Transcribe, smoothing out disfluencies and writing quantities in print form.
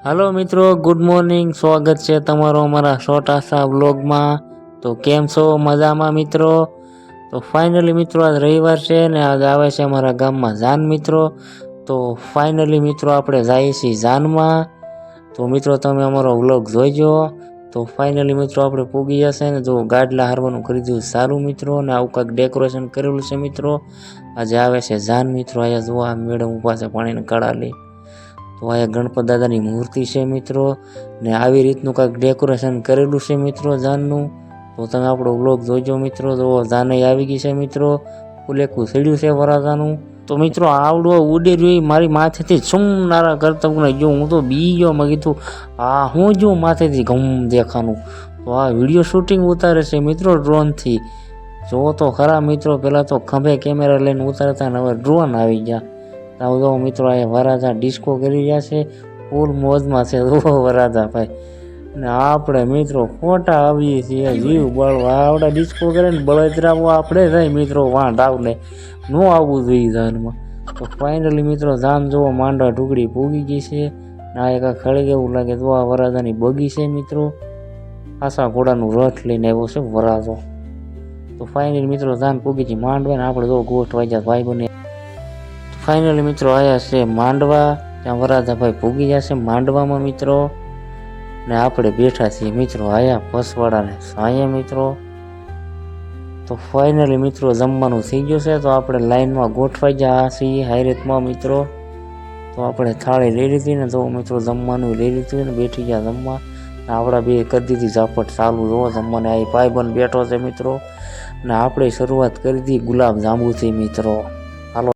Hello मित्रों, good morning. स्वागत है तमारो अमरा छोटा सा व्लॉग में। तो केम छो? मजा में मित्रों। तो फाइनली मित्रों आज रविवार है ने आज आवे छे अमरा गाम में जान मित्रों। तो फाइनली मित्रों आपणे जाईए छीए जान में। तो मित्रों तमे अमरो व्लॉग जोईजो। तो फाइनली मित्रों आपणे पूगी जशे ने जो गाडला हारवानुं करी दीधुं सारूं मित्रों ने आवुं कांईक डेकोरेशन करेलुं छे मित्रों। आज आवे छे जान मित्रों। अहींया जो आ मेडम ऊभा छे पाणीनी कळाली। तो आ गणपत दादानी मूर्ति है मित्रों ने आई रीतनु कांईक डेकोरेशन करेलू है मित्रों जाननु। तो तमे आपणो व्लॉग जोजो मित्रों। जो जाने आई गई है मित्रों। फुलेकू सीड्यू है वराजानु। तो मित्रों आवड़ो उड़ी रही मारी माथेथी छुम नारा करता जो हूँ तो बी गयो। मैं कीधुं आ हूँ जो माथेथी घम देखानु। तो आ विडियो शूटिंग उतारे छे मित्रों ड्रोन थी। जो तो खरा मित्रों पहला तो खंभे कैमरा लईने उतारता ने हवे ड्रोन आई गया। तो मित्रों आ वराजा डिस्को करी रह्या छे। फूल मौज में छे वराजा भाई ने आपणे मित्रों फोटा आवीए छीए जीव बळवा। आवड़ा डिस्को करे ने बळतरावो आपणे थाय मित्रों वां डावले नो आवવું જોઈએ જાનમાં। तो फाइनली मित्रों जान जो मांडवा टुकड़ी पूगी गई छे। आ एक खड़ी એવું લાગે તો આ વરાજાની બગી છે મિત્રો। આસા ઘોડાનું રથ લઈને આવ્યો છે વરાજો। તો फाइनली मित्रों जान पूगी છી માંડવા ને આપણે જો ગોઠ વાગ્યા ભાઈ બને। फाइनली मित्रों आया से मांडवा त्या वराजा भाई पूगी जशे मांडवा में मित्रों ने आपणे बैठा छीए मित्रों आया पसवाड़ा ने साये मित्रों। तो फाइनली मित्रों जमवानुं थई गयुं छे। तो आपणे लाइन में गोठवाई गया छीए हाईरेत में मित्रों। तो आपणे थाળી लई लीधी ने जो मित्रों जमवानुं लई लीधुं ने बैठी गया जमवा। आवड़ा बे कर दीधी झापट चालू जो जमवाने आई भाईबंध बैठो छे मित्रों ने आपणे शरूआत करी दी गुलाब जांबू थी मित्रों।